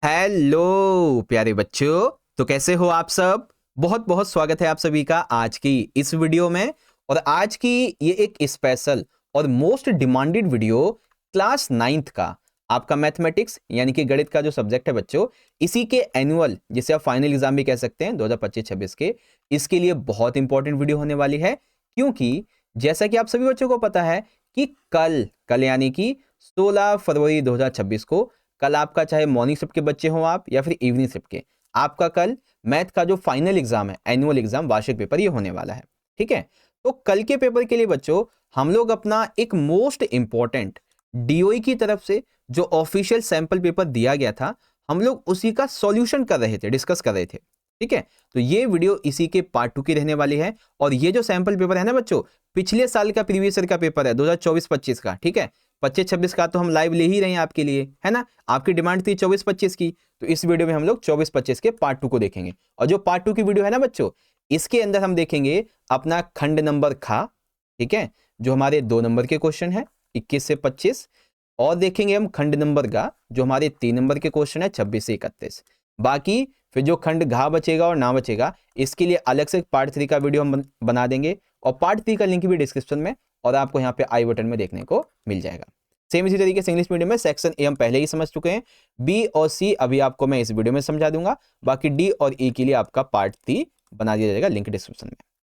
Hello प्यारे बच्चों। तो कैसे हो आप सब। बहुत बहुत स्वागत है आप सभी का आज की इस वीडियो में। और आज की ये एक स्पेशल और most demanded video class 9th का आपका मैथमेटिक्स यानी कि गणित का जो सब्जेक्ट है बच्चों, इसी के एनुअल जिसे आप फाइनल एग्जाम भी कह सकते हैं 2025-26 के, इसके लिए बहुत इंपॉर्टेंट वीडियो होने वाली है। क्योंकि जैसा कि आप सभी बच्चों को पता है कि कल कल यानी कि 16 फरवरी 2026 को, कल आपका चाहे मॉर्निंग शिफ्ट के बच्चे हो आप या फिर इवनिंग शिफ्ट के, आपका कल मैथ का जो फाइनल एग्जाम है, एनुअल एग्जाम, वार्षिक पेपर, ये होने वाला है। ठीक है। तो कल के पेपर के लिए बच्चों हम लोग अपना एक मोस्ट इंपॉर्टेंट डीओई की तरफ से जो ऑफिशियल सैंपल पेपर दिया गया था, हम लोग उसी का सॉल्यूशन कर रहे थे, डिस्कस कर रहे थे। ठीक है। तो ये वीडियो इसी के पार्ट 2 की रहने वाली है। और ये जो सैंपल पेपर है ना बच्चों, पिछले साल का प्रीवियस ईयर का पेपर है 2024-25 का। ठीक है। 25-26 का तो हम लाइव ले ही रहे हैं आपके लिए, है ना। आपकी डिमांड थी 24-25 की, तो इस वीडियो में हम लोग 24-25 के पार्ट 2 को देखेंगे। और जो पार्ट 2 की वीडियो है ना बच्चों, इसके अंदर हम देखेंगे अपना खंड नंबर खा, ठीक है, जो हमारे 2 नंबर के क्वेश्चन है 21 से 25। और देखेंगे हम खंड नंबर गा, जो हमारे 3 नंबर के क्वेश्चन है 26 से 31। बाकी फिर जो खंड घा बचेगा और ना बचेगा, इसके लिए अलग से पार्ट 3 का वीडियो हम बना देंगे। और पार्ट 3 का लिंक भी डिस्क्रिप्शन में और आपको यहाँ पे आई बटन में देखने को मिल जाएगा। सेम इसी तरीके से इंग्लिश मीडियम में सेक्शन ए हम पहले ही समझ चुके हैं, बी और सी अभी आपको मैं इस वीडियो में समझा दूंगा। बाकी डी और ई के लिए आपका पार्ट 3 बना दिया जाएगा, लिंक डिस्क्रिप्शन में।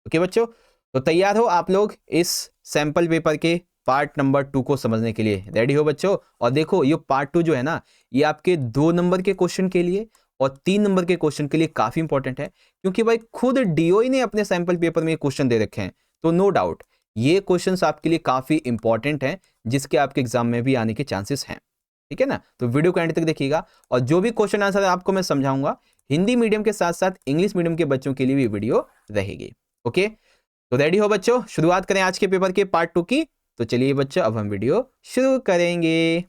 ओके बच्चों, तो तैयार हो आप लोग इस सैंपल पेपर के पार्ट नंबर 2 को समझने के लिए? रेडी हो बच्चों? और देखो ये पार्ट 2 जो है ना, ये आपके 2 नंबर के क्वेश्चन के लिए और 3 नंबर के क्वेश्चन के लिए काफी इंपॉर्टेंट है। क्योंकि भाई खुद डीओई ने अपने सैंपल पेपर में क्वेश्चन दे रखे हैं, तो नो डाउट ये क्वेश्चंस आपके लिए काफी इंपॉर्टेंट हैं, जिसके आपके एग्जाम में भी आने के चांसेस हैं। ठीक है ना। तो वीडियो को एंड तक देखिएगा। और जो भी क्वेश्चन आंसर आपको मैं समझाऊंगा, हिंदी मीडियम के साथ साथ इंग्लिश मीडियम के बच्चों के लिए भी वीडियो रहेगी। ओके, तो रेडी हो बच्चों, शुरुआत करें आज के पेपर के पार्ट 2 की। तो चलिए बच्चों, अब हम वीडियो शुरू करेंगे।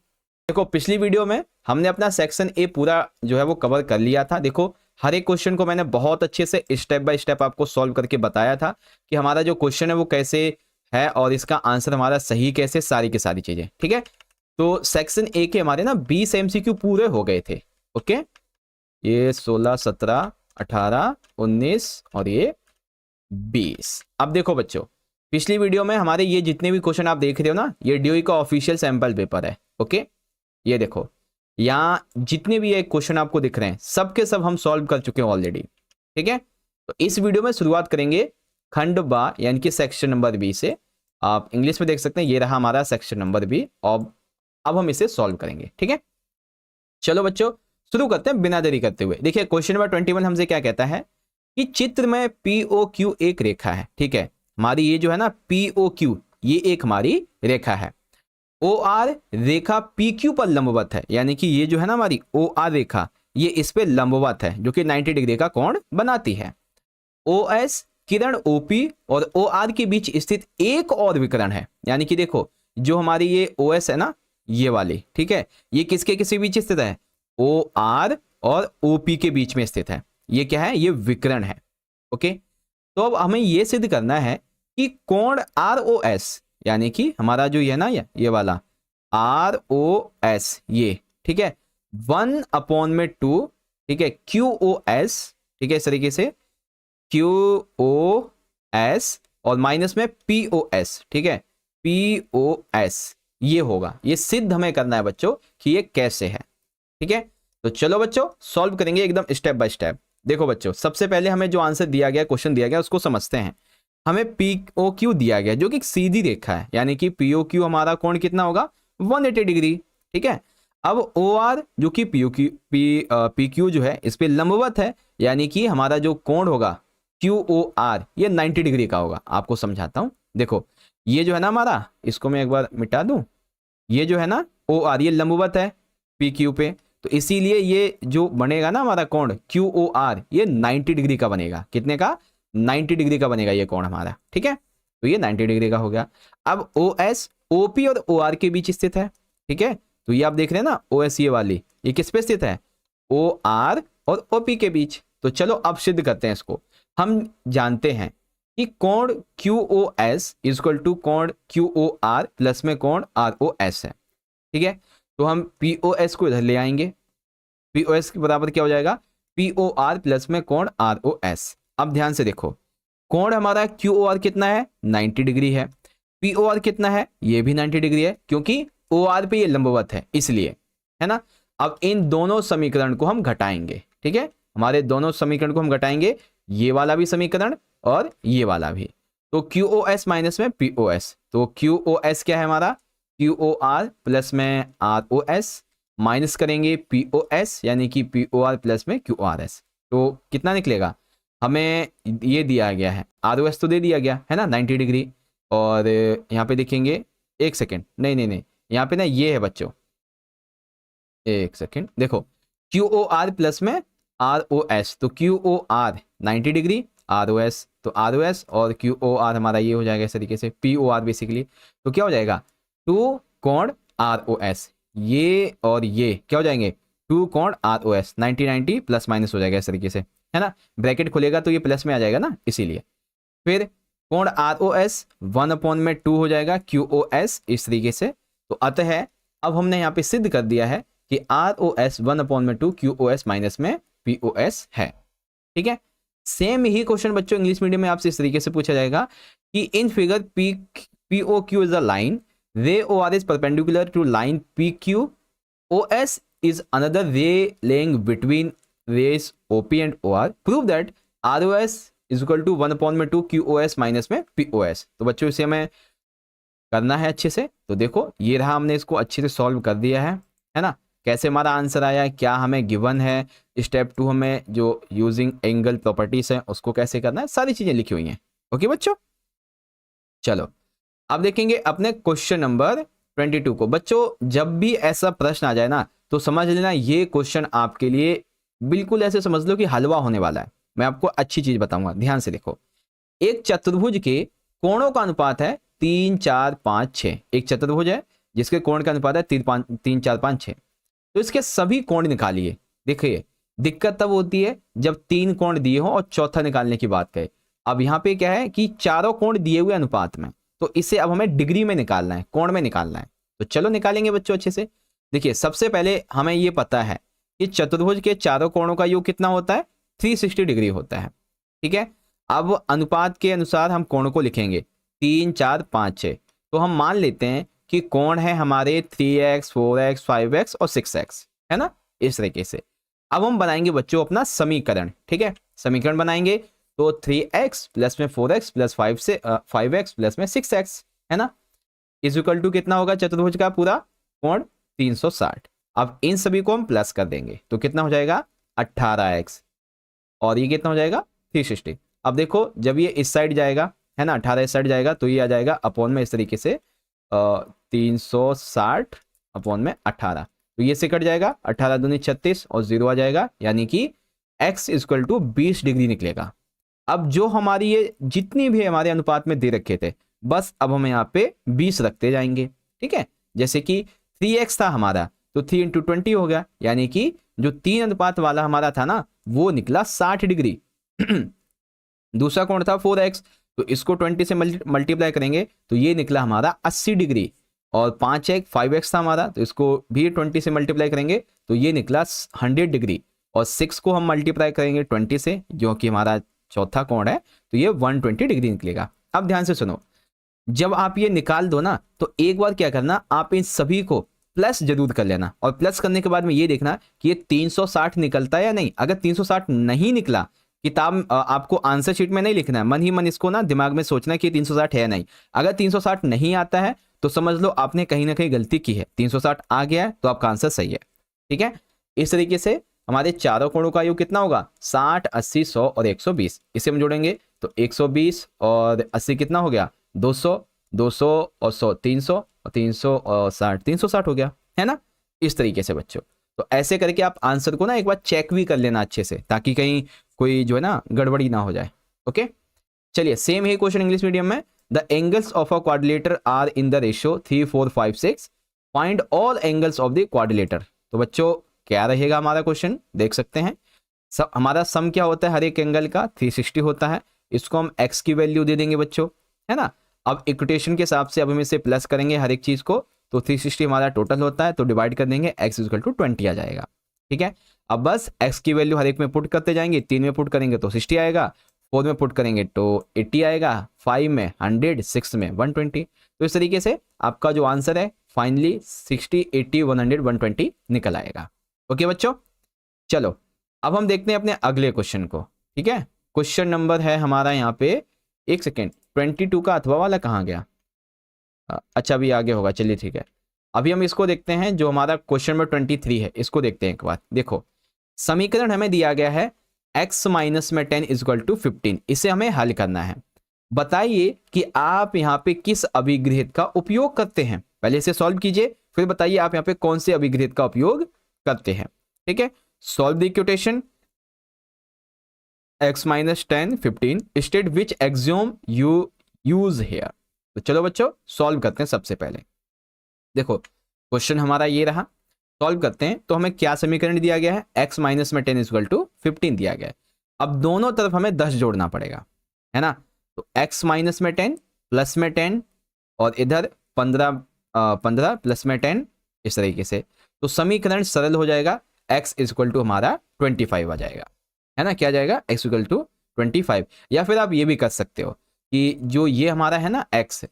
देखो पिछली वीडियो में हमने अपना सेक्शन ए पूरा जो है वो कवर कर लिया था। देखो हर एक क्वेश्चन को मैंने बहुत अच्छे से स्टेप बाय स्टेप आपको सॉल्व करके बताया था कि हमारा जो क्वेश्चन है वो कैसे है और इसका आंसर हमारा सही कैसे, सारी की सारी चीजें। ठीक है। तो सेक्शन ए के हमारे ना 20 एमसीक्यू पूरे हो गए थे। ओके, ये 16, 17, 18, 19 और ये 20। अब देखो बच्चों, पिछली वीडियो में हमारे ये जितने भी क्वेश्चन आप देख रहे हो ना, ये डीओई का ऑफिशियल सैंपल पेपर है। ओके, ये देखो यहाँ जितने भी ये क्वेश्चन आपको दिख रहे हैं, सब के सब हम सॉल्व कर चुके हैं ऑलरेडी। ठीक है। तो इस वीडियो में शुरुआत करेंगे खंड बा यानी कि सेक्शन नंबर बी से। आप इंग्लिश में देख सकते हैं, ये रहा हमारा सेक्शन नंबर बी। और अब हम इसे सॉल्व करेंगे। ठीक है, चलो बच्चों शुरू करते हैं बिना देरी करते हुए। देखिए क्वेश्चन नंबर 21 हमसे क्या कहता है कि चित्र में पीओ क्यू एक रेखा है। ठीक है, हमारी ये जो है ना पीओ क्यू, ये एक हमारी रेखा है। ओ आर रेखा पी क्यू पर लंबवत है, यानी कि ये जो है ना हमारी ओ आर रेखा, ये इस पे लंबवत है, जो कि 90 डिग्री का कोण बनाती है। ओ एस किरण ओपी और ओ आर के बीच स्थित एक और विकर्ण है। यानी कि देखो जो हमारी ये ओ एस है ना, ये वाली, ठीक है, ये किसके किसी बीच स्थित है? ओ आर और ओपी के बीच में स्थित है। ये क्या है? ये विकर्ण है। ओके, तो अब हमें ये सिद्ध करना है कि कोण आर ओ एस, यानी कि हमारा जो ये ना ये वाला आर ओ एस, ये ठीक है, 1/2, ठीक है, क्यू ओ एस, ठीक है, इस तरीके से क्यू ओ एस और माइनस में पी ओ एस, ठीक है, पी ओ एस, ये होगा। ये सिद्ध हमें करना है बच्चों कि ये कैसे है। ठीक है, तो चलो बच्चों सॉल्व करेंगे एकदम स्टेप बाय स्टेप। देखो बच्चों सबसे पहले हमें जो आंसर दिया गया, क्वेश्चन दिया गया, उसको समझते हैं। हमें पी ओ क्यू दिया गया जो कि एक सीधी रेखा है, यानी कि पी ओ क्यू हमारा कोण कितना होगा? 180 डिग्री। ठीक है, अब ओ आर जो कि पी क्यू जो है इस पे लंबवत है, यानी कि हमारा जो कोण होगा क्यू ओ आर, ये 90 डिग्री का होगा। आपको समझाता हूं, देखो ये जो है ना हमारा, इसको मैं एक बार मिटा दूं, ये जो है ना ओ आर, ये लंबवत है पी क्यू पे, तो इसीलिए ये जो बनेगा ना हमारा कोण क्यू ओ आर, ये 90 डिग्री का बनेगा। कितने का? 90 डिग्री का बनेगा ये कोण हमारा। ठीक है, तो ये 90 डिग्री का हो गया। अब ओ एस ओपी और ओ आर के बीच स्थित है। ठीक है, तो ये आप देख रहे हैं ना ओ एस, ये वाली, ये किस पे स्थित है? ओ आर और ओपी के बीच। तो चलो अब सिद्ध करते हैं इसको। हम जानते हैं कि कोण Q O S equal to कोण क्यू ओ आर प्लस में कोण आर ओ एस है। ठीक है, तो हम पी ओ एस को इधर ले आएंगे, POS के बराबर क्या हो जाएगा, POR प्लस में कोण ROS। अब ध्यान से देखो, कोण हमारा QOR कितना है, 90 डिग्री है। POR कितना है, ये भी 90 डिग्री है, क्योंकि OR पे ये लंबवत है इसलिए, है ना। अब इन दोनों समीकरण को हम घटाएंगे, ठीक है, हमारे दोनों समीकरण को हम घटाएंगे, ये वाला भी समीकरण और ये वाला भी। तो QOS माइनस में POS, तो QOS क्या है हमारा, QOR प्लस में ROS माइनस करेंगे POS, यानी कि POR प्लस में QRS। तो कितना निकलेगा, हमें ये दिया गया है, ROS तो दे दिया गया है ना 90 डिग्री, और यहाँ पे देखेंगे, एक सेकेंड, नहीं, यहाँ पे ना ये है बच्चों, एक सेकेंड देखो, QOR प्लस में ROS, तो QOR 90 डिग्री, ROS तो ROS और QOR हमारा ये हो जाएगा इस तरीके से, POR बेसिकली, तो क्या हो जाएगा 2 कोण ROS, ये और ये क्या हो जाएंगे 2 कोण ROS, 90 प्लस माइनस हो जाएगा इस तरीके से, है ना, ब्रैकेट खुलेगा तो ये प्लस में आ जाएगा ना, इसीलिए। फिर कोण ROS 1/2 हो जाएगा QOS इस तरीके से। तो अतः अब हमने यहाँ पे सिद्ध कर दिया है कि ROS 1/2 QOS माइनस में POS है, ठीक है। सेम ही क्वेश्चन बच्चों इंग्लिश मीडियम में आपसे इस तरीके से पूछा जाएगा कि in figure POQ is a line, रे OR is perpendicular to line PQ, OS is another ray laying between rays OP and OR, prove that ROS is equal to 1/2 QOS minus में POS। तो बच्चों इसे हमें करना है अच्छे से, तो देखो ये रहा, हमने इसको अच्छे से सॉल्व कर दिया है ना, कैसे हमारा आंसर आया, क्या हमें गिवन है, स्टेप 2 हमें जो यूजिंग एंगल प्रॉपर्टीज है उसको कैसे करना है, सारी चीजें लिखी हुई हैं। ओके बच्चों, चलो अब देखेंगे अपने क्वेश्चन नंबर 22 को। बच्चों जब भी ऐसा प्रश्न आ जाए ना, तो समझ लेना ये क्वेश्चन आपके लिए बिल्कुल ऐसे समझ लो कि हलवा होने वाला है। मैं आपको अच्छी चीज बताऊंगा, ध्यान से देखो। एक चतुर्भुज के कोणों का अनुपात है 3 4 5 6। एक चतुर्भुज है जिसके कोण का अनुपात है 3 4 5 6। तो इसके सभी कोण निकालिए। देखिए दिक्कत तब होती है जब 3 कोण दिए हो और चौथा निकालने की बात कहे। अब यहाँ पे क्या है कि चारों कोण दिए हुए अनुपात में, तो इसे अब हमें डिग्री में निकालना है, कोण में निकालना है। तो चलो निकालेंगे बच्चों अच्छे से। देखिए सबसे पहले हमें ये पता है कि चतुर्भुज के चारों कोणों का योग कितना होता है, 360 डिग्री होता है, ठीक है। अब अनुपात के अनुसार हम कोण को लिखेंगे 3 4 5 6। तो हम मान लेते हैं कि कोण है हमारे 3x 4x 5x और 6x, है ना, इस तरीके से। अब हम बनाएंगे बच्चों अपना समीकरण, ठीक है। समीकरण बनाएंगे तो 3x प्लस में 4x प्लस 5x प्लस में 6x, है ना, इज इक्वल टू कितना होगा चतुर्भुज का पूरा कोण 360। अब इन सभी को हम प्लस कर देंगे तो कितना हो जाएगा 18x, और ये कितना हो जाएगा 360। अब देखो जब ये इस साइड जाएगा, है ना, 18 इस साइड जाएगा तो ये आ जाएगा अपॉन में इस तरीके से 360 अपॉन में 18। तो ये से कट जाएगा, 18 दूनी 36 और 0 आ जाएगा, यानी कि x इक्वल टू 20 डिग्री निकलेगा। अब जो हमारी ये जितनी भी हमारे अनुपात में दे रखे थे, बस अब हम यहाँ पे 20 रखते जाएंगे, ठीक है। जैसे कि 3x था हमारा तो 3 × 20 हो गया, यानी कि जो 3 अनुपात वाला हमारा था ना वो निकला 60 डिग्री। दूसरा कोण था 4x, तो इसको 20 से मल्टीप्लाई करेंगे तो ये निकला हमारा 80 डिग्री। और 5x था हमारा, तो इसको भी 20 से मल्टीप्लाई करेंगे तो ये निकला 100 डिग्री। और 6 को हम मल्टीप्लाई करेंगे 20 से, जो कि हमारा चौथा कोण है, तो ये 120 डिग्री निकलेगा। अब ध्यान से सुनो, जब आप ये निकाल दो ना तो एक बार क्या करना, आप इन सभी को प्लस जरूर कर लेना, और प्लस करने के बाद में ये देखना कि ये 360 निकलता है या नहीं। अगर 360 नहीं निकला, किताब आपको आंसर शीट में नहीं लिखना है, मन ही मन इसको ना दिमाग में सोचना है कि 360 है या नहीं। अगर 360 नहीं आता है तो समझ लो आपने कहीं ना कहीं गलती की है, 360 आ गया है तो आपका आंसर सही है, ठीक है। इस तरीके से हमारे चारों कोणों का योग कितना होगा 60 80 100 और 120। इसे हम जोड़ेंगे तो 120 और 80 कितना हो गया 200, 200 और 100 300, और 300 और 60 360 हो गया, है ना। इस तरीके से बच्चों, तो ऐसे करके आप आंसर को ना एक बार चेक भी कर लेना अच्छे से, ताकि कहीं कोई जो है ना गड़बड़ी ना हो जाए। ओके चलिए, सेम ही क्वेश्चन इंग्लिश मीडियम में। The angles of a quadrilateral are in the ratio 3 4 5 6, find all angles of the quadrilateral. तो बच्चों क्या रहेगा हमारा क्वेश्चन, देख सकते हैं। हमारा सम क्या होता है हर एक एंगल का 360 होता है। इसको हम x की वैल्यू दे देंगे बच्चों, है ना। अब इक्वेशन के हिसाब से अब हम इसे प्लस करेंगे हर एक चीज को, तो 360 हमारा टोटल होता है, तो डिवाइड कर देंगे x इक्वल टू 20 आ जाएगा, ठीक है, अब बस x की वैल्यू हर एक में पुट करते जाएंगे। 3 में पुट करेंगे तो 60 आएगा, 4 में पुट करेंगे तो 80 आएगा, 5 में 100, 6 में 120। तो इस तरीके से आपका जो आंसर है फाइनली 60, 80, 100, 120 निकल आएगा। ओके बच्चों, चलो अब हम देखते हैं अपने अगले क्वेश्चन को। ठीक है, क्वेश्चन नंबर है हमारा यहाँ पे, एक सेकेंड, 22 का अथवा वाला कहाँ गया? अच्छा अभी आगे होगा, चलिए ठीक है। अभी हम इसको देखते हैं, जो हमारा क्वेश्चन नंबर 23 है, इसको देखते हैं एक बार। देखो समीकरण हमें दिया गया है x माइनस में 10 इज इक्वल टू 15, इसे हमें हल करना है। बताइए कि आप यहाँ पे किस अभिगृहित का उपयोग करते हैं। पहले इसे सॉल्व कीजिए, फिर बताइए आप यहाँ पे कौन से अभिगृहित का उपयोग करते हैं। ठीक है, solve the equation x minus 10 15 state which axiom you use hair. तो चलो बच्चों सॉल्व करते हैं। सबसे पहले देखो क्वेश्चन हमारा ये रहा, सॉल्व करते हैं। तो हमें क्या समीकरण दिया गया है, x माइनस में 10 इक्वल टू 15 दिया गया है। अब दोनों तरफ हमें 10 जोड़ना पड़ेगा, है ना। तो x माइनस में 10 प्लस में 10 और इधर 15 प्लस में 10, इस तरीके से। तो समीकरण सरल हो जाएगा, x इक्वल टू हमारा 25 आ जाएगा, है ना। क्या आ जाएगा, x इक्वल टू 25। या फिर आप ये भी कर सकते हो कि जो ये हमारा है ना x,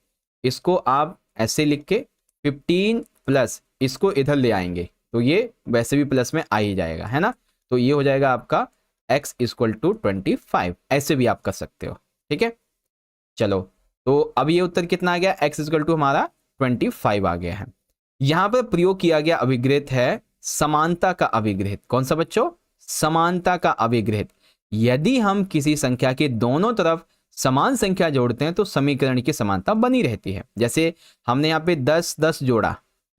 इसको आप ऐसे लिख के 15 प्लस इसको इधर ले आएंगे तो ये वैसे भी प्लस में आ ही जाएगा, है ना। तो ये हो जाएगा आपका x इक्वल टू 25, ऐसे भी आप कर सकते हो। ठीक है, चलो तो अब ये उत्तर कितना आ गया, x इक्वल टू हमारा 25 आ गया है। यहां पर प्रयोग किया गया अभिगृहित है समानता का अभिगृहित। कौन सा बच्चों, समानता का अभिगृहित। यदि हम किसी संख्या के दोनों तरफ समान संख्या जोड़ते हैं तो समीकरण की समानता बनी रहती है। जैसे हमने यहाँ पे 10 10 जोड़ा,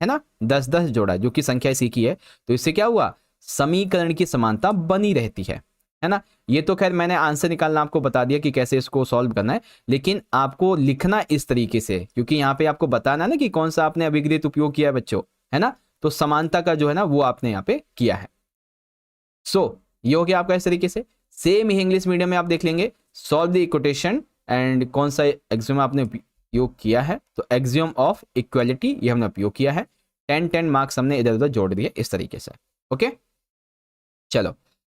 है ना, 10 10 जोड़ा, जो कि संख्या इसी की है, तो इससे क्या हुआ, समीकरण की समानता बनी रहती है ना। ये तो खैर मैंने आंसर निकालना आपको बता दिया कि कैसे इसको सॉल्व करना है, लेकिन आपको लिखना इस तरीके से, क्योंकि यहाँ पे आपको बताना ना कि कौन सा आपने अभिगृहित उपयोग किया है बच्चों, है ना। तो समानता का जो है ना वो आपने यहाँ पे किया है। ये हो गया आपका इस तरीके से। सेम ही इंग्लिश मीडियम में आप देख लेंगे, सॉल्व द इक्वेशन एंड कौन सा एक्सियम आपने उपयोग किया है, तो एक्सियम ऑफ इक्वालिटी ये हमने उपयोग किया है। 10 मार्क्स हमने इधर उधर जोड़ दिए इस तरीके से। ओके, चलो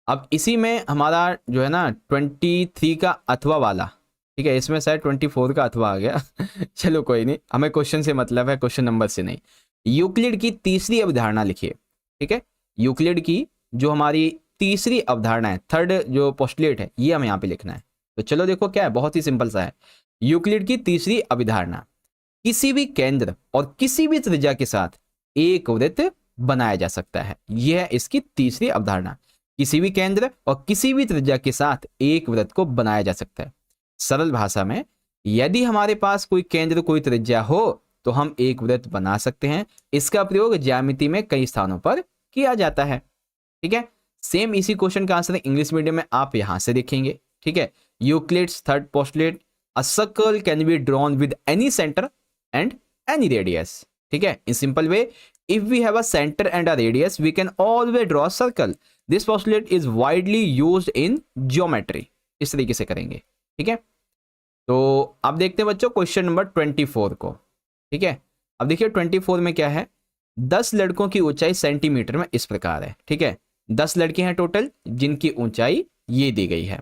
अब इसी में हमारा जो है ना 23 का अथवा वाला, ठीक है, इसमें शायद 24 का अथवा आ गया चलो कोई नहीं, हमें क्वेश्चन से मतलब है, क्वेश्चन नंबर से नहीं। यूक्लिड की तीसरी अवधारणा लिखिए। ठीक है, यूक्लिड की जो हमारी तीसरी अवधारणा है, थर्ड जो पोस्टुलेट है, ये हमें यहाँ पे लिखना है। तो चलो देखो क्या है, बहुत ही सिंपल सा है। यूक्लिड की तीसरी अवधारणा, किसी भी केंद्र और किसी भी त्रिज्या के साथ एक वृत्त बनाया जा सकता है। यह है इसकी तीसरी अवधारणा, किसी भी केंद्र और किसी भी त्रिज्या के साथ एक वृत्त को बनाया जा सकता है। सरल भाषा में, यदि हमारे पास कोई केंद्र कोई त्रिज्या हो तो हम एक वृत्त बना सकते हैं। इसका प्रयोग ज्यामिति में कई स्थानों पर किया जाता है। ठीक है, सेम इसी क्वेश्चन का आंसर इंग्लिश मीडियम में आप यहां से देखेंगे। ठीक है, Euclid's third postulate, a circle can be drawn with any centre and any radius. ठीक है, in simple way, if we have a center and a radius we can always draw a circle. This postulate is widely used in geometry. इस तरीके से करेंगे। ठीक है, तो अब देखते हैं बच्चों क्वेश्चन नंबर 24 को। ठीक है, अब देखिए 24 में क्या है, 10 लड़कों की ऊंचाई सेंटीमीटर में इस प्रकार है। ठीक है, 10 लड़के हैं टोटल जिनकी ऊंचाई ये दी गई है।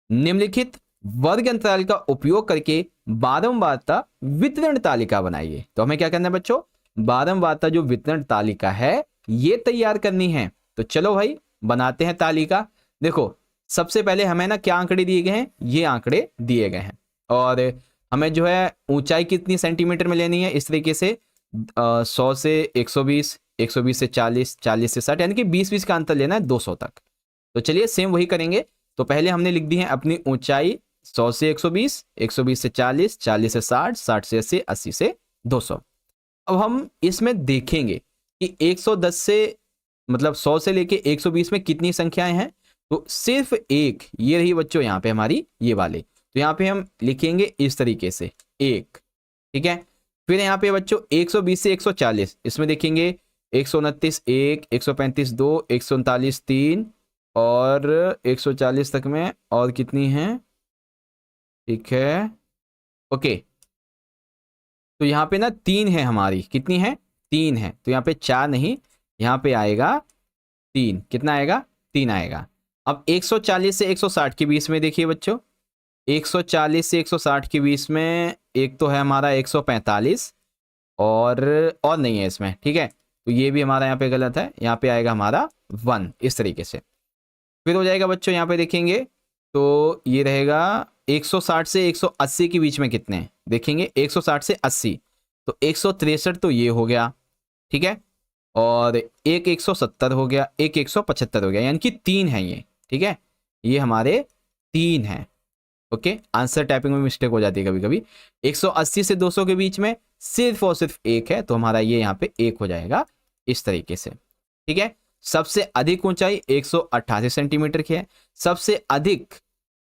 निम्नलिखित वर्ग अंतराल का उपयोग करके बारंबारता वितरण तालिका बनाइए। तो हमें क्या करना है बच्चों, बारंबारता जो वितरण तालिका है ये तैयार करनी है। तो चलो भाई बनाते हैं तालिका। देखो सबसे पहले हमें ना क्या आंकड़े दिए गए हैं, ये आंकड़े दिए गए हैं, और हमें जो है ऊंचाई कितनी सेंटीमीटर में लेनी है, इस तरीके से 100 से 120, 120 से 40, 40 से 60, यानी कि 20-20 का अंतर लेना है 200 तक। तो चलिए सेम वही करेंगे। तो पहले हमने लिख दी है अपनी ऊंचाई 100 से 120, 120 से 40, 40 से 60, 60 से 80, 80 से 200। अब हम इसमें देखेंगे कि 110 से मतलब 100 से लेके 120 में कितनी संख्याएं हैं, तो सिर्फ एक ये रही बच्चों यहाँ पे हमारी ये वाली। तो यहाँ पे हम लिखेंगे इस तरीके से एक। ठीक है, फिर यहाँ पे बच्चों 120 से 140, इसमें देखेंगे 129 1, 135 2, 139 3 और 140 तक में और कितनी है। ठीक है, ओके, तो यहाँ पे ना 3 है हमारी, कितनी है 3 है, तो यहाँ पे 4 नहीं, यहाँ पे आएगा 3, कितना आएगा 3 आएगा। अब 140 से 160 के बीच में देखिए बच्चों, 140 से 160 के बीच में एक तो है हमारा 145 और नहीं है इसमें, ठीक है, तो ये भी हमारा यहाँ पे गलत है, यहाँ पे आएगा हमारा 1 इस तरीके से। फिर हो जाएगा बच्चों यहाँ पे देखेंगे तो ये रहेगा 160 से 180 के बीच में कितने हैं, देखेंगे 160 से 80 तो 163 तो ये हो गया, ठीक है, और एक 170 हो गया, एक 175 हो गया, यानी कि 3 है ये, ठीक है, ये हमारे 3 हैं। ओके, आंसर टाइपिंग में मिस्टेक हो जाती है कभी कभी। 180 से 200 के बीच में सिर्फ और सिर्फ एक है, तो हमारा ये यहाँ पे 1 हो जाएगा इस तरीके से, ठीक है। सबसे अधिक ऊंचाई 188 सेंटीमीटर की है। सबसे अधिक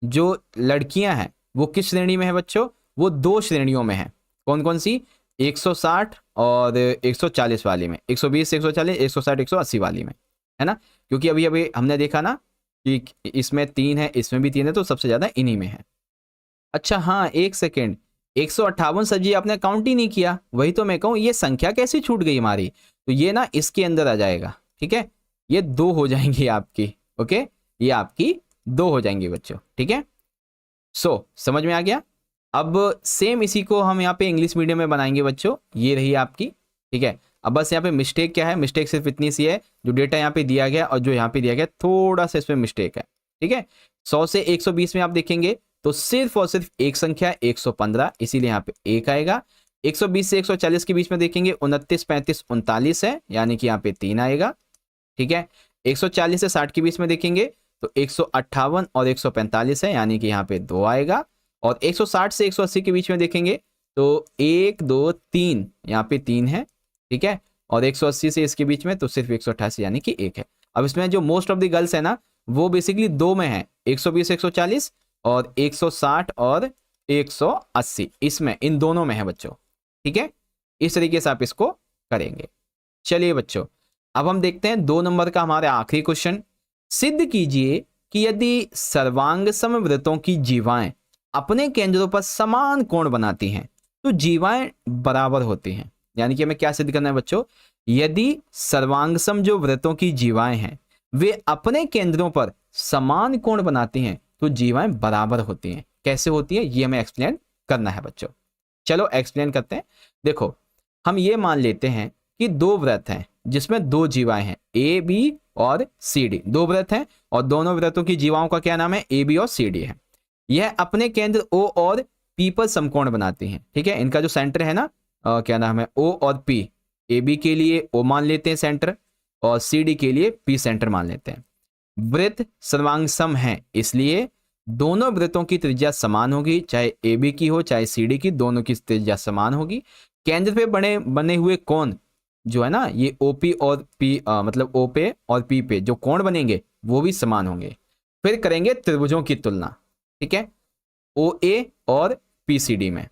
जो लड़कियां हैं वो किस श्रेणी में है बच्चों, वो 2 श्रेणियों में है। कौन कौन सी, 160 और 140 वाली में, 120 140, 160 180 वाली में, है ना, क्योंकि अभी अभी हमने देखा ना कि इसमें 3 है, इसमें भी 3 है, तो सबसे ज्यादा इन्हीं में है। अच्छा हाँ, एक सेकेंड, 158 सर जी आपने काउंट ही नहीं किया, वही तो मैं कहूँ ये संख्या कैसी छूट गई हमारी, तो ये ना इसके अंदर आ जाएगा, ठीक है, ये 2 हो जाएंगी आपकी। ओके, ये आपकी 2 हो जाएंगी बच्चों, ठीक है। सो समझ में आ गया। अब सेम इसी को हम यहाँ पे इंग्लिश मीडियम में बनाएंगे बच्चों, ये रही आपकी, ठीक है। अब बस यहाँ पे मिस्टेक क्या है, मिस्टेक सिर्फ इतनी सी है, जो डेटा यहाँ पे दिया गया और जो यहाँ पे दिया गया थोड़ा सा इसमें मिस्टेक है, ठीक है। 100 से 120 में आप देखेंगे तो सिर्फ और सिर्फ एक संख्या 115, इसीलिए यहाँ पे 1 आएगा। 120 से 140 के बीच में देखेंगे 29 35 39 है, यानी कि यहाँ पे 3 आएगा, ठीक है। 140 से 60 के बीच में देखेंगे तो 158 और 145 है, यानी कि यहाँ पे 2 आएगा। और 160 से 180 के बीच में देखेंगे तो 1 2 3, यहाँ पे 3 है, ठीक है। और 180 से इसके बीच में तो सिर्फ 188, यानी कि 1 है। अब इसमें जो मोस्ट ऑफ द गर्ल्स है ना, वो बेसिकली 2 में है, 120 140 और 160 और 180, इसमें इन दोनों में है बच्चों, ठीक है। इस तरीके से आप इसको करेंगे। चलिए बच्चों, अब हम देखते हैं 2 नंबर का हमारा आखिरी क्वेश्चन। सिद्ध कीजिए कि यदि सर्वांग समवृत्तों की जीवाएं अपने केंद्रों पर समान कोण बनाती हैं तो जीवाएं बराबर होती हैं। यानी कि हमें क्या सिद्ध करना है बच्चों, यदि सर्वांगसम जो वृत्तों की जीवाएं हैं वे अपने केंद्रों पर समान कोण बनाती हैं तो जीवाएं बराबर होती हैं। कैसे होती हैं ये हमें एक्सप्लेन करना है बच्चों। चलो एक्सप्लेन करते हैं। देखो, हम ये मान लेते हैं कि 2 वृत्त हैं जिसमें 2 जीवाएं हैं, ए बी और सी डी। 2 वृत्त हैं और दोनों वृत्तों की जीवाओं का क्या नाम है, ए बी और सी डी है। यह अपने केंद्र ओ और पी पर समकोण बनाती हैं, ठीक है। इनका जो सेंटर है ना, क्या नाम है, ओ और पी। ए बी के लिए ओ मान लेते हैं सेंटर और सी डी के लिए पी सेंटर मान लेते हैं। वृत्त सर्वांग सम है, इसलिए दोनों वृत्तों की त्रिज्या समान होगी, चाहे ए बी की हो चाहे सी डी की, दोनों की त्रिज्या समान होगी। केंद्र पे बने हुए कोण जो है ना, ये ओपी और पी मतलब ओ पे और पी पे जो कोण बनेंगे वो भी समान होंगे। फिर करेंगे त्रिभुजों की तुलना, ठीक है, ओ ए और पी सी डी में,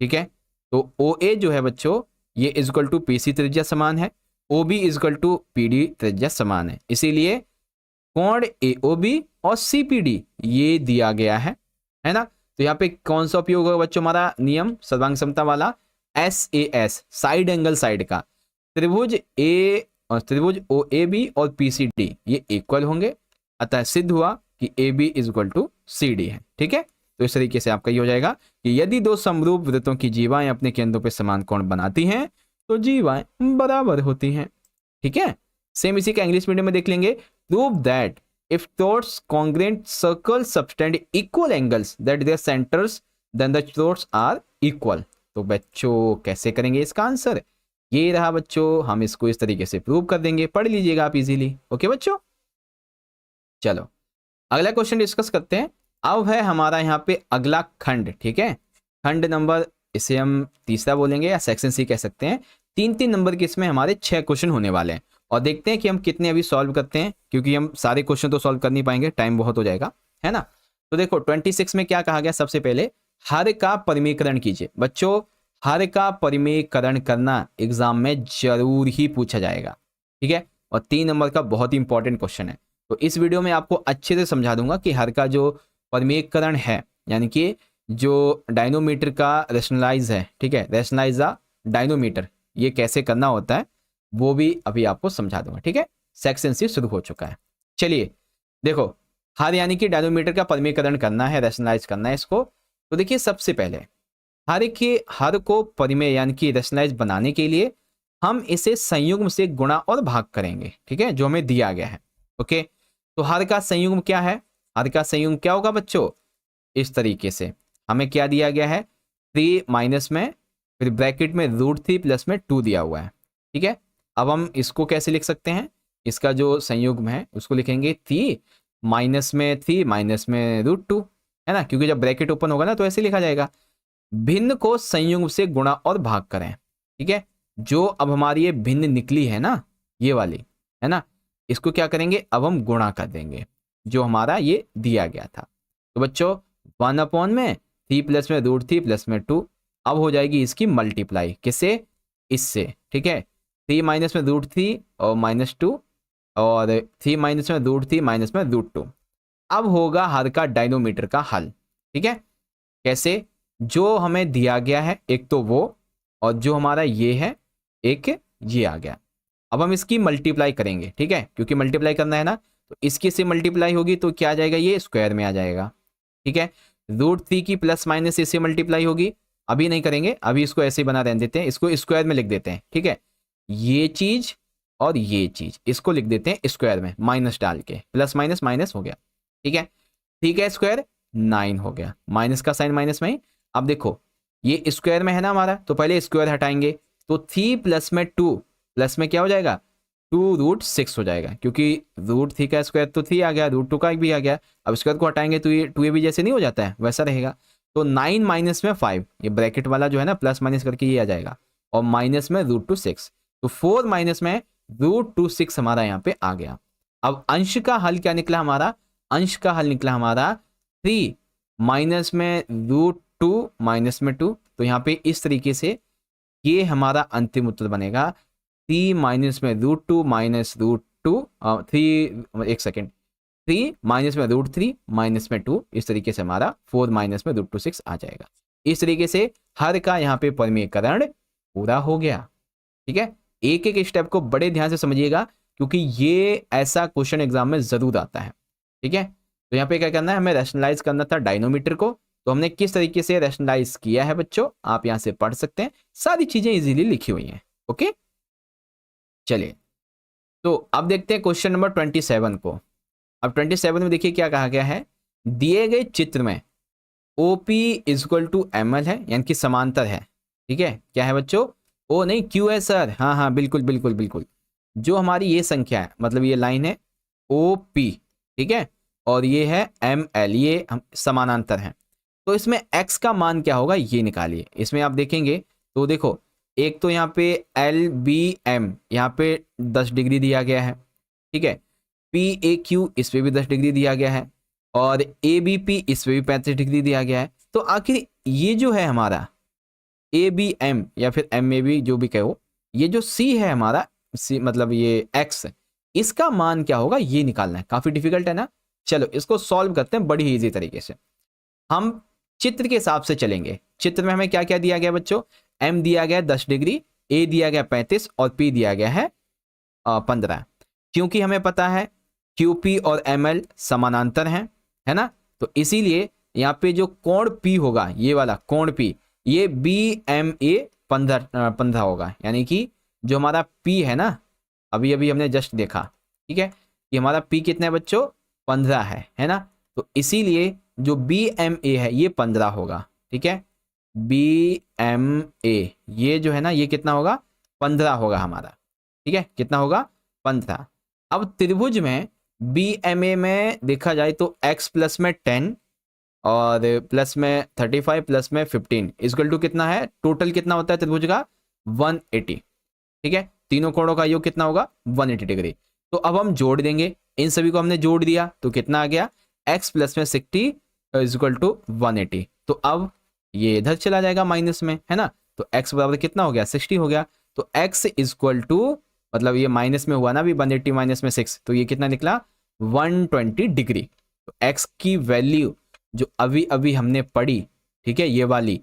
ठीक है। तो ओ ए जो है बच्चों ये इजकल टू पी सी त्रिज्या समान है, O B equal to P D त्रिज्या समान है, इसीलिए कोण ए ओ बी और सी पी डी ये दिया गया है ना। तो यहाँ पे कौन सा उपयोग होगा बच्चों, हमारा नियम सर्वांग समता वाला, S A S, side angle side का। त्रिभुज ए और त्रिभुज ओ ए बी और पी सी डी ये इक्वल होंगे, अतः सिद्ध हुआ कि A B is equal to C D है, ठीक है। तो इस तरीके से आपका ये हो जाएगा कि यदि 2 समरूप वृत्तों की जीवाएं अपने केंद्रों पर समान कोण बनाती हैं तो जीवाएं बराबर होती हैं, ठीक है। सेम इसी का इंग्लिश मीडियम में देख लेंगे। Prove that if thords congruent circles subtend equal angles that their centers then the thords are equal। तो बच्चों कैसे करेंगे इसका आंसर, ये रहा बच्चों, हम इसको इस तरीके से प्रूव कर देंगे, पढ़ लीजिएगा आप इजीली। ओके बच्चों, चलो अगला क्वेश्चन डिस्कस करते हैं। अब है हमारा यहाँ पे अगला खंड, ठीक है, खंड नंबर, इसे हम तीसरा बोलेंगे या सेक्शन सी कह सकते हैं। 3-3 नंबर के इसमें हमारे 6 क्वेश्चन होने वाले हैं और देखते हैं कि हम कितने अभी सॉल्व करते हैं, क्योंकि हम सारे क्वेश्चन तो सॉल्व कर नहीं पाएंगे, टाइम बहुत हो जाएगा, है ना। तो देखो 26 में क्या कहा गया, सबसे पहले हर का परिमीकरण कीजिए। बच्चों हर का परिमीकरण करना एग्जाम में जरूर ही पूछा जाएगा, ठीक है, और 3 नंबर का बहुत ही इंपॉर्टेंट क्वेश्चन है। तो इस वीडियो में आपको अच्छे से समझा दूंगा कि हर का जो परिमीकरण है, यानी कि जो डायनोमीटर का रेशनलाइज है, ठीक है, रेशनलाइज द डायनोमीटर, ये कैसे करना होता है वो भी अभी आपको समझा दूंगा, ठीक है। सेक्शन से शुरू हो चुका है। चलिए देखो, हर यानी कि डायनोमीटर का परिमेयकरण करना है, रैशनलाइज करना है इसको। तो देखिए सबसे पहले हर को परिमेय यानी कि रैशनलाइज बनाने के लिए हम इसे संयुग्म से गुणा और भाग करेंगे, ठीक है, जो हमें दिया गया है। ओके, तो हर का संयुग्म क्या है? हर का संयुग्म क्या होगा बच्चों? इस तरीके से हमें क्या दिया गया है, 3 माइनस में फिर ब्रैकेट में √3 प्लस में 2 दिया हुआ है, ठीक है। अब हम इसको कैसे लिख सकते हैं? इसका जो संयुग्म है उसको लिखेंगे 3 माइनस में 3 माइनस में √2, है ना, क्योंकि जब ब्रैकेट ओपन होगा ना तो ऐसे लिखा जाएगा। भिन्न को संयुग्म से गुणा और भाग करें, ठीक है। जो अब हमारी ये भिन्न निकली है ना, ये वाली, है ना, इसको क्या करेंगे, अब हम गुणा कर देंगे जो हमारा ये दिया गया था। तो बच्चों 1 में 3 प्लस में √3 प्लस में 2, अब हो जाएगी इसकी मल्टीप्लाई किससे? इससे, ठीक है। 3 माइनस में √3 और -2 और 3 माइनस में √3 माइनस में √2। अब होगा हर का डायनोमीटर का हल, ठीक है। कैसे? जो हमें दिया गया है एक तो वो, और जो हमारा ये है एक ये आ गया। अब हम इसकी मल्टीप्लाई करेंगे, ठीक है, क्योंकि मल्टीप्लाई करना है ना, तो इसकी से मल्टीप्लाई होगी तो क्या आ जाएगा, ये स्क्वायर में आ जाएगा, ठीक है। √3 की प्लस माइनस इससे मल्टीप्लाई होगी, अभी नहीं करेंगे, अभी इसको ऐसे ही बना रहने देते हैं, इसको स्क्वायर में लिख देते हैं, ठीक है। ये चीज और ये चीज इसको लिख देते हैं स्क्वायर में, माइनस डाल के, प्लस माइनस माइनस हो गया, ठीक है। ठीक है, स्क्वायर 9 हो गया, माइनस का साइन माइनस में ही। अब देखो ये स्क्वायर में है ना हमारा, तो पहले स्क्वायर हटाएंगे, तो 3 प्लस में 2 प्लस में क्या हो जाएगा, 2√6 हो जाएगा, क्योंकि √3 का स्क्वायर तो 3 आ गया, √2 का भी आ गया। अब स्क्वायर को हटाएंगे तो ये 2 भी जैसे नहीं हो जाता है वैसा रहेगा। तो 9 माइनस में 5, ये ब्रैकेट वाला जो है ना प्लस माइनस करके ये आ जाएगा, और माइनस में √2 6, तो 4 माइनस में √2 6 हमारा यहाँ पे आ गया। अब अंश का हल क्या निकला हमारा? अंश का हल निकला हमारा 3 माइनस में √2 माइनस में 2, तो यहाँ पे इस तरीके से ये हमारा अंतिम उत्तर बनेगा 3 माइनस में √2 माइनस √2 3, एक सेकेंड, 3 माइनस में √3 माइनस में 2, इस तरीके से हमारा 4 माइनस में √2 6 आ जाएगा। इस तरीके से हर का यहाँ पे परिमेयकरण पूरा हो गया, ठीक है। एक एक स्टेप को बड़े ध्यान से समझिएगा, क्योंकि ये ऐसा क्वेश्चन एग्जाम में जरूर आता है, ठीक है। तो यहाँ पे क्या करना है, हमें रैशनलाइज करना था डायनोमीटर को, तो हमने किस तरीके से रैशनलाइज किया है बच्चों, आप यहाँ से पढ़ सकते हैं, सारी चीजें इजीली लिखी हुई हैं। ओके, चलिए तो अब देखते हैं क्वेश्चन नंबर 27 को। अब 27 में देखिए क्या कहा गया है, दिए गए चित्र में OP = ML है, यानी कि समांतर है, ठीक है। क्या है बच्चों? ओ नहीं, Q है सर, हाँ हाँ बिल्कुल बिल्कुल बिल्कुल। जो हमारी ये संख्या है, मतलब ये लाइन है OP, ठीक है, और ये है ML, ये हम समानांतर हैं। तो इसमें x का मान क्या होगा ये निकालिए। इसमें आप देखेंगे तो देखो, एक तो यहाँ पे LBM यहाँ पे 10 डिग्री दिया गया है, ठीक है। PAQ इस पे भी 10 डिग्री दिया गया है, और ABP इस पे भी 35 डिग्री दिया गया है। तो आखिर ये जो है हमारा ABM या फिर MAB जो भी कहो, ये जो C है हमारा C, मतलब ये X, इसका मान क्या होगा ये निकालना है। काफी डिफिकल्ट है ना, चलो इसको सॉल्व करते हैं बड़ी ही ईजी तरीके से। हम चित्र के हिसाब से चलेंगे। चित्र में हमें क्या क्या दिया गया बच्चों? M दिया गया 10 डिग्री, A दिया गया 35 और P दिया गया है 15। क्योंकि हमें पता है QP और ML समानांतर हैं, है ना, तो इसीलिए यहाँ पे जो कोण P होगा, ये वाला कोण P, ये BMA 15 होगा। यानी कि जो हमारा P है ना, अभी अभी हमने जस्ट देखा, ठीक है, कि हमारा P कितना है बच्चों? 15 है ना, तो इसीलिए जो BMA है ये 15 होगा, ठीक है। BMA ये जो है ना, ये कितना होगा? 15 होगा हमारा, ठीक है। कितना होगा? 15। अब त्रिभुज में BMA में देखा जाए तो x प्लस में 10 और प्लस में 35 प्लस में 15 इक्वल टू कितना है? टोटल कितना होता है त्रिभुज का? 180, ठीक है। तीनों कोणों का योग कितना होगा? 180 डिग्री। तो अब हम जोड़ देंगे, इन सभी को हमने जोड़ दिया तो कितना आ गया? x प्लस में 60 इक्वल टू 180। तो अब ये इधर चला जाएगा माइनस में, है ना, तो x बराबर कितना हो गया? 60 हो गया। तो x इक्वल टू, मतलब ये माइनस में हुआ ना अभी, 180 माइनस में 6, तो ये कितना निकला? 120 डिग्री। तो x की वैल्यू जो अभी अभी हमने पढ़ी, ठीक है, ये वाली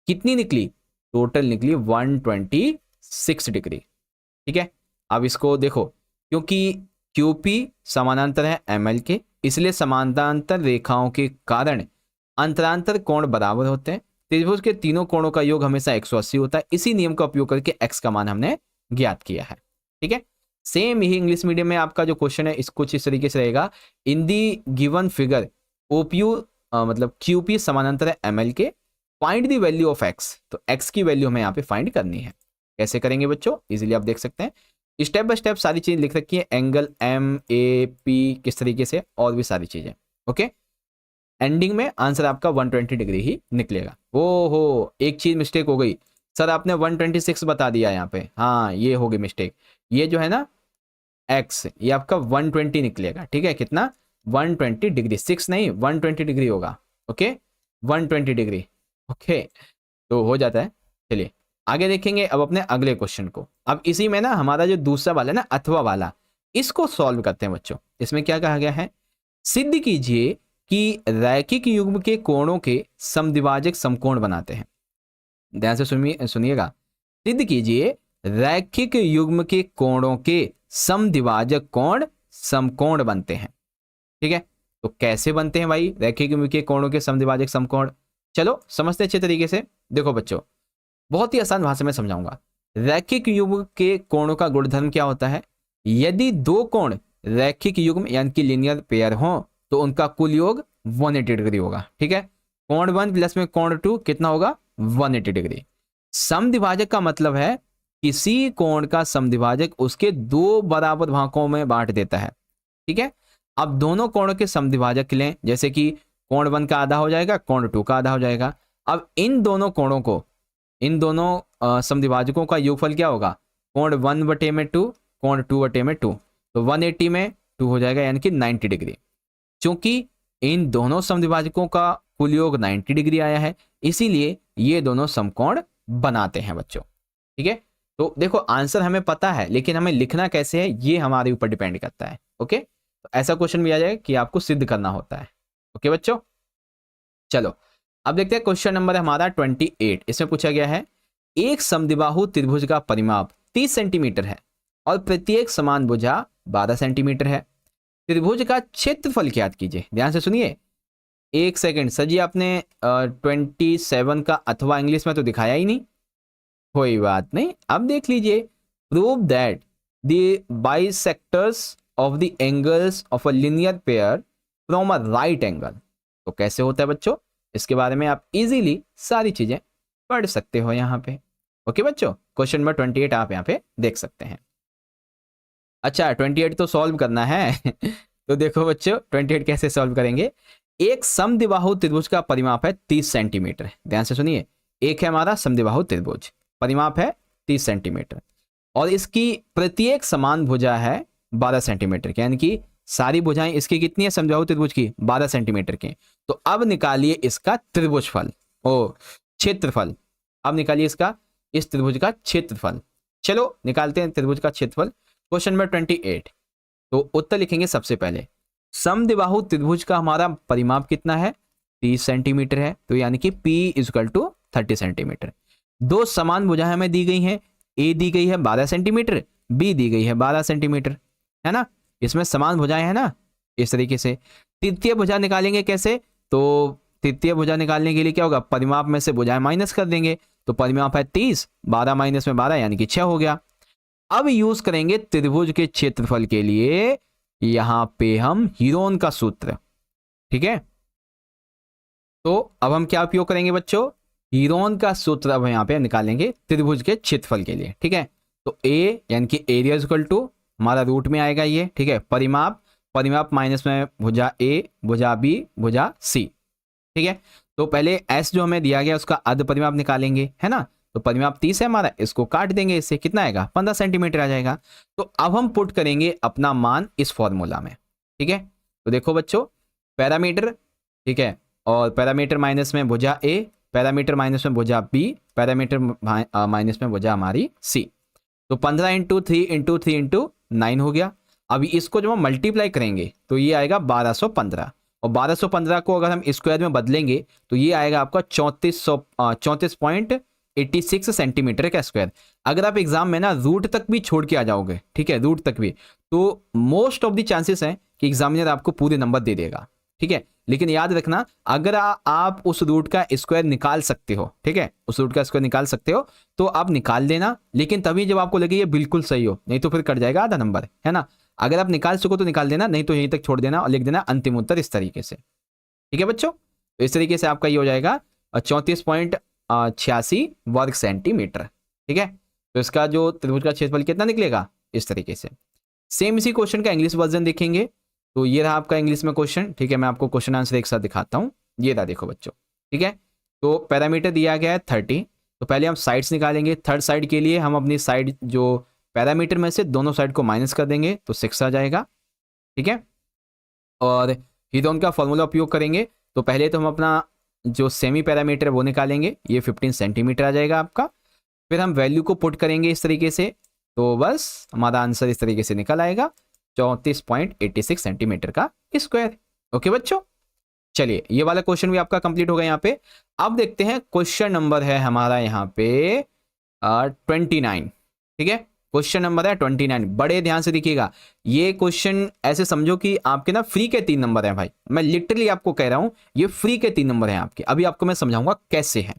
कितनी निकली? टोटल निकली 126 डिग्री, ठीक है। अब इसको देखो, क्योंकि QP समानांतर है ML के, इसलिए समानांतर रेखाओं के कारण अंतरांतर कोण बराबर होते हैं। त्रिभुज के तीनों कोणों का योग हमेशा 180 होता है। इसी नियम का उपयोग करके x का मान हमने ज्ञात किया है। ठीक है, सेम ही इंग्लिश मीडियम में आपका जो क्वेश्चन है इस कुछ इस तरीके से रहेगा। इन दी गिवन फिगर OPU मतलब QP समानांतर है ML के, find the value of x। तो x की वैल्यू हमें यहाँ पे फाइंड करनी है। कैसे करेंगे बच्चों, इजीली आप देख सकते हैं, स्टेप बाय स्टेप सारी चीज लिख रखी है, एंगल MAP किस तरीके से, और भी सारी चीजें। ओके, एंडिंग में आंसर आपका 120 डिग्री ही निकलेगा। ओहो, एक चीज मिस्टेक हो गई सर, आपने 126 बता दिया यहाँ पे। हाँ, ये हो गई मिस्टेक। ये जो है ना x, ये आपका 120 निकलेगा। ठीक है, कितना, 120 डिग्री, 6 नहीं 120 डिग्री होगा। Okay, 120 degree. ओके, तो हो जाता है। चलिए आगे देखेंगे अब अपने अगले क्वेश्चन को। अब इसी में ना हमारा जो दूसरा वाला है ना, अथवा वाला, इसको सॉल्व करते हैं बच्चों। इसमें क्या कहा गया है, सिद्ध कीजिए कि रैखिक युग्म के कोणों के समद्विभाजक समकोण बनाते हैं। ध्यान से सुनिएगा, सिद्ध कीजिए रैखिक युग्म के कोणों के समद्विभाजक कोण समकोण बनते हैं। ठीक है, तो कैसे बनते हैं भाई रैखिक युग्म के कोणों के समद्विभाजक समकोण, चलो समझते अच्छे तरीके से। देखो बच्चों, बहुत ही आसान भाषा में समझाऊंगा। रैखिक युग्म के कोणों का गुणधर्म क्या होता है, यदि दो कोण रैखिक युग्म यानी कि लीनियर पेयर हो तो उनका कुल योग 180 डिग्री होगा। ठीक है, कोण 1 प्लस में कोण 2 कितना होगा, 180 डिग्री। समद्विभाजक का मतलब है किसी कोण का समद्विभाजक उसके दो बराबर भागों में बांट देता है। ठीक है, अब दोनों कोणों के समद्विभाजक लें, जैसे कि कोण 1 का आधा हो जाएगा, कोण 2 का आधा हो जाएगा। अब इन दोनों कोणों को, इन दोनों समद्विभाजकों का योगफल क्या होगा, कोण 1/2, कोण 2/2, तो 180 में 2 हो जाएगा यानी कि 90 डिग्री। क्योंकि इन दोनों समद्विभाजकों का कुल योग 90 डिग्री आया है, इसीलिए ये दोनों समकोण बनाते हैं बच्चों। ठीक है, तो देखो आंसर हमें पता है, लेकिन हमें लिखना कैसे है ये हमारे ऊपर डिपेंड करता है। ओके, तो ऐसा क्वेश्चन भी आ जाए कि आपको सिद्ध करना होता है। ओके बच्चों, चलो अब देखते हैं क्वेश्चन नंबर हमारा 28। इसमें पूछा गया है, एक समद्विबाहु त्रिभुज का परिमाप 30 सेंटीमीटर है और प्रत्येक समान भुजा 12 सेंटीमीटर है। त्रिभुज का क्षेत्रफल ज्ञात कीजिए। ध्यान से सुनिए, एक सेकंड सर जी, आपने 27 का अथवा इंग्लिश में तो दिखाया ही नहीं, कोई बात नहीं, अब देख लीजिए। Prove that the bisectors of the angles of a linear pair from a right angle. तो कैसे होता है बच्चों, इसके बारे में आप इजीली सारी चीजें पढ़ सकते हो यहाँ पे। ओके बच्चों, क्वेश्चन नंबर 28 आप यहाँ पे देख सकते हैं। अच्छा 28 तो सॉल्व करना है तो देखो बच्चों 28 कैसे सॉल्व करेंगे। एक समद्विबाहु त्रिभुज का परिमाप है 30 सेंटीमीटर। ध्यान से सुनिए, एक है हमारा समद्विबाहु त्रिभुज, परिमाप है 30 सेंटीमीटर और इसकी प्रत्येक समान भुजा है 12 सेंटीमीटर की, यानी कि सारी भुजाएं इसकी कितनी है समद्विबाहु त्रिभुज की, 12 सेंटीमीटर की। तो अब निकालिए इसका त्रिभुजफल, ओ क्षेत्रफल। अब निकालिए इसका, इस त्रिभुज का क्षेत्रफल। चलो निकालते हैं त्रिभुज का क्षेत्रफल। क्वेश्चन नंबर 28, तो उत्तर लिखेंगे सबसे पहले। समद्विबाहु त्रिभुज का हमारा परिमाप कितना है, 30 सेंटीमीटर है, तो यानी कि P = 30 सेंटीमीटर। दो समान भुजाएं हमें दी गई हैं, A दी गई है 12 सेंटीमीटर, B दी गई है 12 सेंटीमीटर, है ना। इसमें समान भुजाएं हैं ना, इस तरीके से। तृतीय भुजा निकालेंगे कैसे, तो तृतीय भुजा निकालने के लिए क्या होगा, परिमाप में से भुजाएं माइनस कर देंगे। तो परिमाप है 30, 12 माइनस में 12 यानी कि 6 हो गया। अब यूज करेंगे त्रिभुज के क्षेत्रफल के लिए यहां पे हम हीरोन का सूत्र। ठीक है, तो अब हम क्या उपयोग करेंगे बच्चों, हीरोन का सूत्र अब यहां पे निकालेंगे त्रिभुज के क्षेत्रफल के लिए। ठीक है, तो ए यानी कि एरिया इक्वल टू हमारा रूट में आएगा ये। ठीक है, परिमाप, परिमाप माइनस में भुजा ए, भुजा बी, भुजा सी। ठीक है, तो पहले एस जो हमें दिया गया उसका अर्ध परिमाप निकालेंगे, है ना। तो परिमाप 30 है हमारा, इसको काट देंगे, इससे कितना आएगा 15 सेंटीमीटर आ जाएगा। तो अब हम पुट करेंगे अपना मान इस फॉर्मूला में। ठीक है, तो देखो बच्चों, पैरामीटर, ठीक है, और पैरामीटर माइनस में भुजा ए, पैरामीटर माइनस में भुजा बी, पैरामीटर माइनस में भुजा हमारी सी। तो 15 × 3 × 3 × 9 हो गया। अभी इसको जब हम मल्टीप्लाई करेंगे तो ये आएगा 1215, और 1215 को अगर हम स्क्वायर में बदलेंगे तो ये आएगा आपका 34.8 86 सेंटीमीटर का स्क्वायर। अगर आप एग्जाम में ना रूट तक भी छोड़ के आ जाओगे, ठीक है, रूट तक भी, तो मोस्ट ऑफ द चांसेस हैं कि एग्जामिनर आपको पूरे नंबर दे देगा, ठीक है। लेकिन याद रखना, अगर आप उस रूट का स्क्वायर निकाल सकते हो, ठीक है, उस रूट का स्क्वायर निकाल सकते हो तो आप निकाल देना, लेकिन तभी जब आपको लगे ये बिल्कुल सही हो, नहीं तो फिर कट जाएगा आधा नंबर, है ना। अगर आप निकाल सको तो निकाल देना, नहीं तो यहीं तक छोड़ देना और लिख देना अंतिम उत्तर इस तरीके से, ठीक है बच्चों। तो इस तरीके से आपका ये हो जाएगा 34.86 वर्ग सेंटीमीटर, ठीक है। तो इसका जो त्रिभुज का क्षेत्रफल कितना निकलेगा, इस तरीके से। सेम इसी क्वेश्चन का इंग्लिश वर्जन देखेंगे, तो ये रहा आपका इंग्लिश में क्वेश्चन, ठीक है। मैं आपको क्वेश्चन आंसर एक साथ दिखाता हूँ, ये रहा, देखो बच्चों, ठीक है। तो पैरामीटर दिया गया है 30, तो पहले हम साइड्स निकालेंगे। थर्ड साइड के लिए हम अपनी साइड जो पैरामीटर में से दोनों साइड को माइनस कर देंगे तो 6 आ जाएगा, ठीक है। और हीरोन का फॉर्मूला उपयोग करेंगे, तो पहले तो हम अपना जो सेमी पैरामीटर है वो निकालेंगे, ये 15 सेंटीमीटर आ जाएगा आपका। फिर हम वैल्यू को पुट करेंगे इस तरीके से, तो बस हमारा आंसर इस तरीके से निकल आएगा 34.86 सेंटीमीटर का स्क्वायर। ओके बच्चों, चलिए ये वाला क्वेश्चन भी आपका कंप्लीट हो गया यहाँ पे। अब देखते हैं क्वेश्चन नंबर है हमारा यहाँ पे 29, ठीक है। क्वेश्चन नंबर है 29, बड़े ध्यान से देखिएगा। ये क्वेश्चन ऐसे समझो कि आपके ना फ्री के 3 नंबर हैं भाई, मैं लिटरली आपको कह रहा हूं ये फ्री के 3 नंबर हैं आपके। अभी आपको मैं समझाऊंगा कैसे हैं,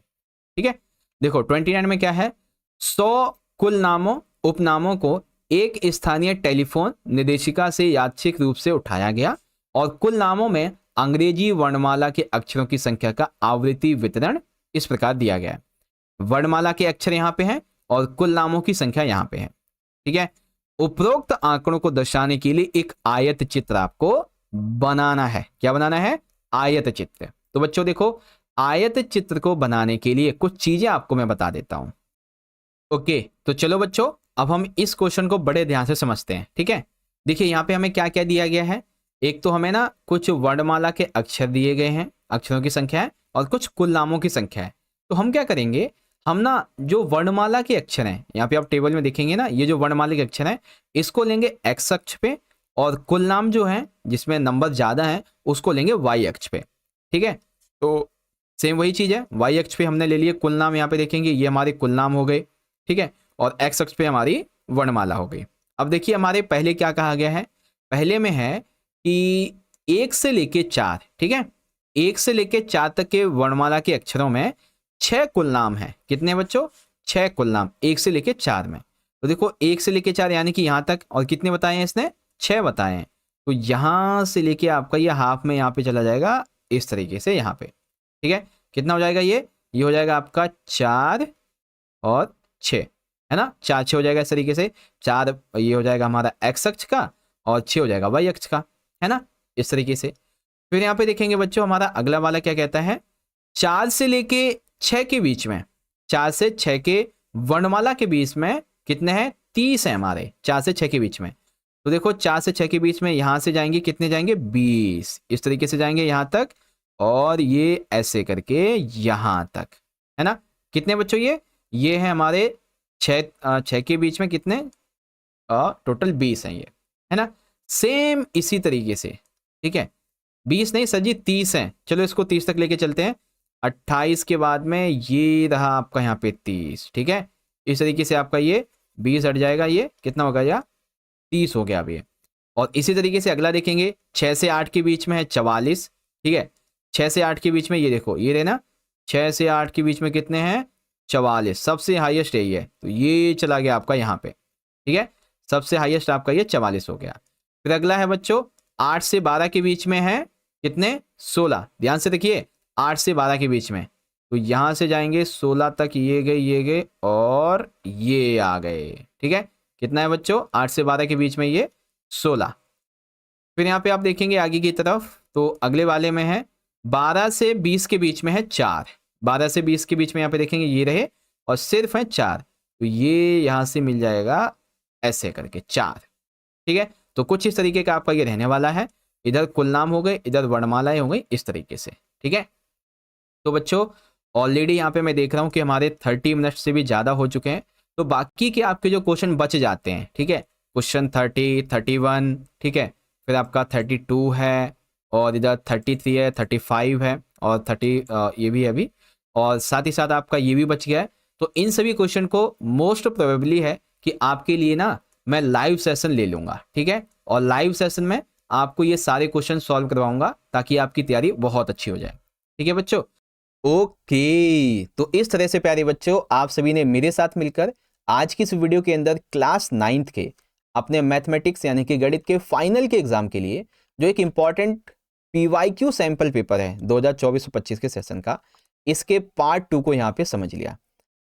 ठीक है। देखो 29 में क्या है, 100 कुल नामों उपनामों को एक स्थानीय टेलीफोन निर्देशिका से यादृच्छिक रूप से उठाया गया और कुल नामों में अंग्रेजी वर्णमाला के अक्षरों की संख्या का आवृत्ति वितरण इस प्रकार दिया गया है। वर्णमाला के अक्षर यहाँ पे हैं और कुल नामों की संख्या यहाँ पे है, ठीक है। उपरोक्त आंकड़ों को दर्शाने के लिए एक आयत चित्र आपको बनाना है। क्या बनाना है, आयत चित्र। तो बच्चों देखो, आयत चित्र को बनाने के लिए कुछ चीजें आपको मैं बता देता हूं। ओके, तो चलो बच्चों अब हम इस क्वेश्चन को बड़े ध्यान से समझते हैं, ठीक है। देखिए यहाँ पे हमें क्या क्या दिया गया है, एक तो हमें ना कुछ वर्णमाला के अक्षर दिए गए हैं, अक्षरों की संख्या है, और कुछ कुल नामों की संख्या है। तो हम क्या करेंगे, हम ना जो वर्णमाला के अक्षर हैं, यहाँ पे आप टेबल में देखेंगे ना, ये जो वर्णमाला के अक्षर हैं इसको लेंगे एक्स अक्ष पे, और कुल नाम जो है जिसमें नंबर ज्यादा है उसको लेंगे वाई अक्ष पे, ठीक है। तो सेम वही चीज है, वाई अक्ष पे हमने ले लिए कुल नाम, यहाँ पे देखेंगे ये हमारे कुल नाम हो गए, ठीक है, और एक्स अक्ष पे हमारी वर्णमाला हो गई। अब देखिए हमारे पहले क्या कहा गया है, पहले में है कि 1 से लेके 4, ठीक है, 1 से लेके 4 तक के वर्णमाला के अक्षरों में 6 कुल नाम है। कितने बच्चों, 6 कुल नाम 1 से लेके 4 में। तो देखो 1 से लेके 4 यानी कि यहां तक, और कितने बताए हैं इसने, 6 बताए हैं। तो यहां से लेके आपका ये हाफ में यहाँ पे चला जाएगा इस तरीके से यहाँ पे, ठीक है। कितना हो जाएगा ये हो जाएगा आपका 4 और 6, है ना, 4 6 हो जाएगा इस तरीके से। 4 ये हो जाएगा हमारा एक्स अक्ष का और 6 हो जाएगा वाई अक्ष का, है ना, इस तरीके से। फिर यहाँ पे देखेंगे बच्चों हमारा अगला वाला क्या कहता है, 4 से लेके 6 के बीच में, 4 से 6 के वर्णमाला के बीच में कितने हैं, 30 है हमारे 4 से 6 के बीच में। तो देखो 4 से 6 के बीच में यहां से जाएंगे, कितने जाएंगे, 20, इस तरीके से जाएंगे यहां तक, और ये ऐसे करके यहां तक, है ना। कितने बच्चों, ये है हमारे 6 के बीच में कितने, टोटल 20 है ये, है ना। सेम इसी तरीके से, ठीक है, 20 नहीं सर जी 30 है, चलो इसको 30 तक लेके चलते हैं। 28 के बाद में ये रहा आपका यहाँ पे 30, ठीक है, इस तरीके से आपका ये 20 हट जाएगा, ये कितना होगा, या 30 हो गया अब ये। और इसी तरीके से अगला देखेंगे, 6 से 8 के बीच में है 44, ठीक है, 6 से 8 के बीच में ये देखो ये रहे ना, 6 से 8 के बीच में कितने हैं, 44, सबसे हाईएस्ट यही है, तो ये चला गया आपका यहाँ पे, ठीक है, सबसे हाईएस्ट आपका ये 44 हो गया। फिर अगला है बच्चों 8 से 12 के बीच में है कितने, 16, ध्यान से देखिए 8 से 12 के बीच में, तो यहां से जाएंगे 16 तक, ये गए और ये आ गए, ठीक है। कितना है बच्चों, 8 से 12 के बीच में ये 16। फिर यहाँ पे आप देखेंगे आगे की तरफ, तो अगले वाले में है 12 से 20 के बीच में है 4, 12 से 20 के बीच में यहाँ पे देखेंगे ये रहे, और सिर्फ है 4, तो ये यहाँ से मिल जाएगा ऐसे करके 4, ठीक है। तो कुछ इस तरीके का आपका ये रहने वाला है, इधर कुल नाम हो गए, इधर वर्णमालाएं हो गई, इस तरीके से, ठीक है। तो बच्चों ऑलरेडी यहाँ पे मैं देख रहा हूँ कि हमारे 30 मिनट से भी ज़्यादा हो चुके हैं, तो बाकी के आपके जो क्वेश्चन बच जाते हैं, ठीक है, क्वेश्चन 30, 31, ठीक है, फिर आपका 32 है, और इधर 33 है, 35 है, और 30 ये भी है अभी, और साथ ही साथ आपका ये भी बच गया है। तो इन सभी क्वेश्चन को मोस्ट प्रोबेबली है कि आपके लिए ना मैं लाइव सेशन ले लूंगा, ठीक है, और लाइव सेशन में आपको ये सारे क्वेश्चन सॉल्व करवाऊंगा ताकि आपकी तैयारी बहुत अच्छी हो जाए, ठीक है बच्चों। ओके, तो इस तरह से प्यारे बच्चों आप सभी ने मेरे साथ मिलकर आज की इस वीडियो के अंदर क्लास 9th के अपने मैथमेटिक्स यानी कि गणित के फाइनल के एग्जाम के लिए जो एक इंपॉर्टेंट PYQ सैंपल पेपर है 2024-25 के सेशन का, इसके पार्ट 2 को यहाँ पे समझ लिया।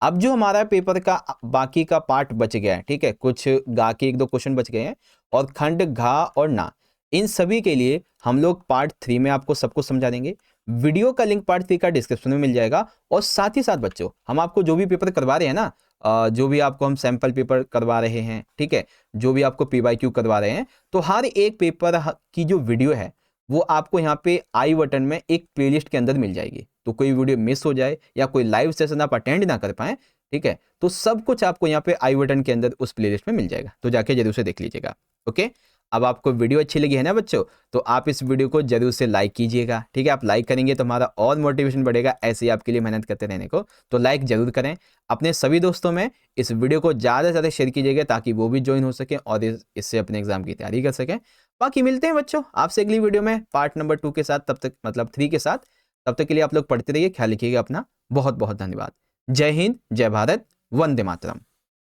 अब जो हमारा पेपर का बाकी का पार्ट बच गया है, ठीक है, कुछ गा के 1-2 क्वेश्चन बच गए हैं और खंड, घा और ना, इन सभी के लिए हम लोग पार्ट 3 में आपको सब कुछ समझा देंगे। वीडियो का लिंक पार्ट 3 का डिस्क्रिप्शन में मिल जाएगा। और साथ ही साथ बच्चों हम आपको जो भी पेपर करवा रहे हैं ना, जो भी आपको हम सैंपल पेपर करवा रहे हैं, ठीक है, जो भी आपको PYQ करवा रहे हैं, तो हर एक पेपर की जो वीडियो है वो आपको यहाँ पे आई बटन में एक प्लेलिस्ट के अंदर मिल जाएगी। तो कोई वीडियो मिस हो जाए या कोई लाइव सेशन आप अटेंड ना कर पाए, ठीक है, तो सब कुछ आपको यहाँ पे आई बटन के अंदर उस प्लेलिस्ट में मिल जाएगा, तो जाके जरूर से देख लीजिएगा। ओके, अब आपको वीडियो अच्छी लगी है ना बच्चों, तो आप इस वीडियो को जरूर से लाइक कीजिएगा, ठीक है, आप लाइक करेंगे तो हमारा और मोटिवेशन बढ़ेगा ऐसे ही आपके लिए मेहनत करते रहने को। तो लाइक जरूर करें, अपने सभी दोस्तों में इस वीडियो को ज़्यादा से ज़्यादा शेयर कीजिएगा ताकि वो भी ज्वाइन हो सके और इससे अपने एग्जाम की तैयारी कर सकें। बाकी मिलते हैं बच्चों आपसे अगली वीडियो में पार्ट नंबर 2 के साथ, तब तक मतलब 3 के साथ। तब तक के लिए आप लोग पढ़ते रहिए, ख्याल रखिएगा अपना। बहुत बहुत धन्यवाद। जय हिंद, जय भारत, वंदे मातरम।